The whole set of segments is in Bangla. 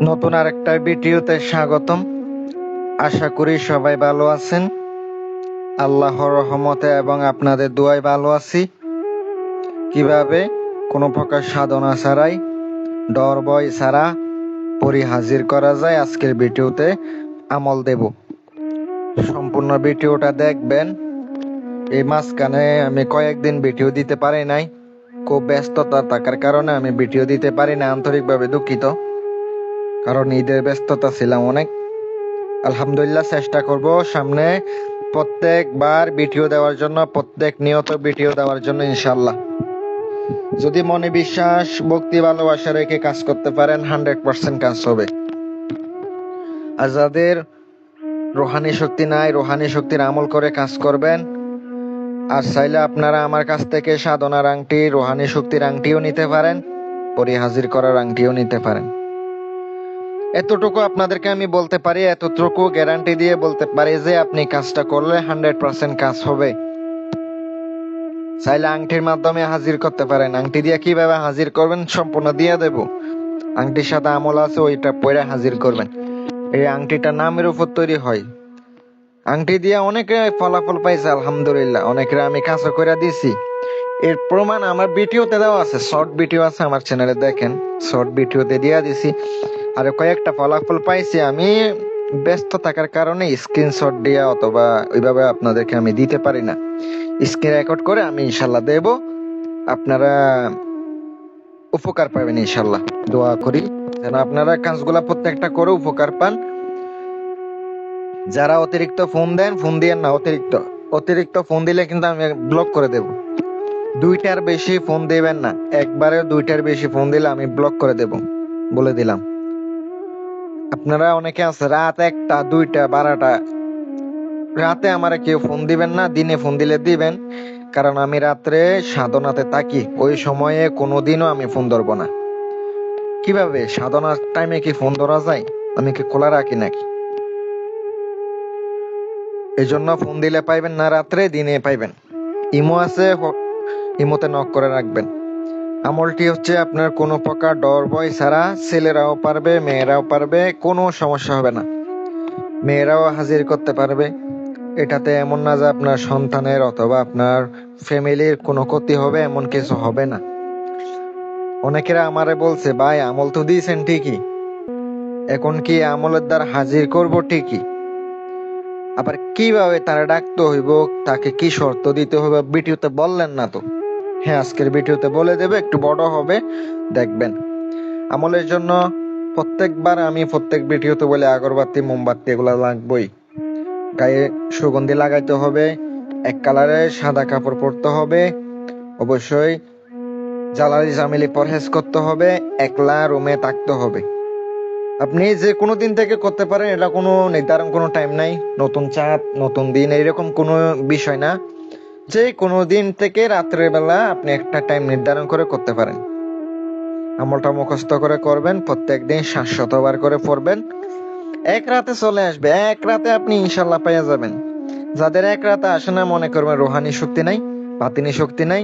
নতুন আরেকটা ভিডিওতে স্বাগতম। আশা করি সবাই ভালো আছেন। আল্লাহর রহমতে এবং আপনাদের দোয়ায় ভালো আছি। কিভাবে কোনো প্রকার সাধনা ছাড়াই, ডর ভয় ছাড়া পরি হাজির করা যায়, আজকের ভিডিওতে আমল দেব। সম্পূর্ণ ভিডিওটা দেখবেন। এই মাঝখানে আমি কয়েকদিন ভিডিও দিতে পারি নাই, খুব ব্যস্ততা থাকার কারণে আমি ভিডিও দিতে পারি না। আন্তরিকভাবে দুঃখিত, কারণ ঈদের ব্যস্ততা ছিলাম অনেক। আলহামদুলিল্লাহ চেষ্টা করব সামনে প্রত্যেকবার ভিডিও দেওয়ার জন্য, প্রত্যেক নিয়ত ভিডিও দেওয়ার জন্য ইনশাল্লাহ। যদি মনে বিশ্বাস, ভক্তি, ভালোবাসা রেখে কাজ করতে পারেন 100% কাজ হবে। আর যাদের রোহানি শক্তি নাই, রোহানি শক্তির আমল করে কাজ করবেন। আর চাইলে আপনারা আমার কাছ থেকে সাধনার আংটি, রোহানি শক্তির আংটিও নিতে পারেন, পরি হাজির করার আংটিও নিতে পারেন। এতটুকু আপনাদেরকে আমি বলতে পারি, এতটুকু গ্যারান্টি দিয়ে বলতে পারি যে আপনি কাজটা করলে 100% কাজ হবে। চাইলে আংটির মাধ্যমে হাজির করতে পারেন। আংটি দিয়ে কিভাবে হাজির করবেন সম্পূর্ণ দিয়ে দেব। আংটির সাথে আমল আছে, ওইটা পরে হাজির করবেন। এই আংটিটা নামের উপর তৈরি হয়। আংটি দিয়ে অনেকে ফলাফল পাইছে আলহামদুলিল্লাহ, অনেকের আমি কাজ করে দিছি। এর প্রমাণ আমার ভিডিওতে দেওয়া আছে, শর্ট ভিডিও আছে আমার চ্যানেলে, দেখেন। শর্ট ভিডিওতে দিয়ে দিছি। আর কয়েকটা ফলাফল পাইছি। আমি ব্যস্ত থাকার কারণে স্ক্রিনশট দিয়ে অথবা ওইভাবে আপনাদেরকে আমি দিতে পারি না। স্ক্রিন রেকর্ড করে আমি ইনশাল্লাহ দেব, আপনারা উপকার পাবেন ইনশাল্লাহ। দোয়া করি যেন আপনারা কাজগুলা প্রত্যেকটা করে উপকার পান। যারা অতিরিক্ত ফোন দেন, ফোন দিয়েন না। অতিরিক্ত ফোন দিলে কিন্তু আমি ব্লক করে দেব। 2টার বেশি ফোন দিবেন না। একবারে 2টার বেশি ফোন দিলে আমি ব্লক করে দেব, বলে দিলাম। আপনারা অনেকে আছে রাত 1টা 2টা 12টা রাতে আমারে কেউ ফোন দিবেন না। দিনে ফোন দিলে দিবেন, কারণ আমি রাত্রে সাধনাতে থাকি। ওই সময়ে কোনোদিনও আমি ফোন ধরবো না। কিভাবে সাধনার টাইমে কি ফোন ধরা যায়? আমি কি খোলা রাখি নাকি? এই জন্য ফোন দিলে পাইবেন না রাত্রে, দিনে পাইবেন। ইমো আছে, ইমোতে নক করে রাখবেন। আমলটি হচ্ছে আপনার কোনো প্রকার ডর ভয় ছাড়া, ছেলেরাও পারবে, মেয়েরাও পারবে, কোনো সমস্যা হবে না। মেয়েরাও হাজির করতে পারবে। এটাতে এমন না যে আপনার সন্তানের অথবা আপনার ফ্যামিলির কোনো ক্ষতি হবে, এমন কিছু হবে না। অনেকেরা আমারে বলছে, ভাই আমল তো দিয়েছেন ঠিকই, এখন কি আমলের দ্বারা হাজির করব ঠিকই, আবার কিভাবে তারা ডাকতে হইব, তাকে কি শর্ত দিতে হবে, ভিডিওতে বললেন না তো। হ্যাঁ, আজকের ভিডিওতে বলে দেবে, একটু বড় হবে, দেখবেন। আমলের জন্য প্রত্যেকবার আমি প্রত্যেক ভিডিওতে বলে আগরবাতি, মোমবাতি এগুলা লাগবেই। গায়ে সুগন্ধি লাগাইতে হবে, এক কালারের সাদা কাপড় পরতে হবে, অবশ্যই জ্বালানি জামিলি পরহেজ করতে হবে, একলা রুমে থাকতে হবে। আপনি যে কোনো দিন থেকে করতে পারেন, এটা কোনো নির্ধারণ কোনো টাইম নাই। নতুন চাঁদ, নতুন দিন, এইরকম কোনো বিষয় না। যে কোনো দিন থেকে রাত্রের বেলা আপনি একটা টাইম নির্ধারণ করে করতে পারেন। আমলটা মুখস্থ করে করবেন, প্রত্যেকদিন 700 বার করে পড়বেন। এক রাতে চলে আসবে, এক রাতে আপনি ইনশাল্লাহ পেয়ে যাবেন। যাদের এক রাতে আসে না, মনে করবেন রোহানি শক্তি নাই, বাতিনি শক্তি নাই,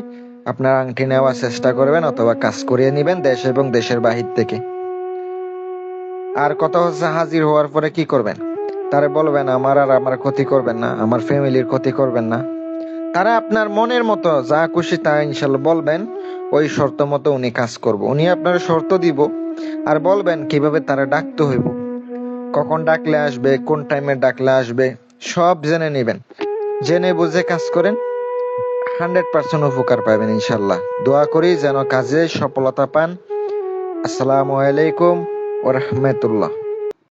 আপনার আংটি নেওয়ার চেষ্টা করবেন অথবা কাজ করিয়ে নিবেন দেশ এবং দেশের বাহির থেকে। আর কথা হচ্ছে, হাজির হওয়ার পরে কি করবেন? তারা বলবেন আমার ক্ষতি করবেন না, আমার ফ্যামিলির ক্ষতি করবেন না। তারা আপনার মনের মতো যা খুশি তা ইনশাল্লাহ বলবেন, ওই শর্ত মতো উনি কাজ করব। উনি আপনার শর্ত দিব, আর বলবেন কিভাবে তারা ডাকতে হইব, কখন ডাকলে আসবে, কোন টাইমে ডাকলে আসবে, সব জেনে নেবেন। জেনে বুঝে কাজ করেন, 100% উপকার পাবেন ইনশাল্লাহ। দোয়া করি যেন কাজে সফলতা পান। আসসালামু আলাইকুম ওয়া রাহমাতুল্লাহ।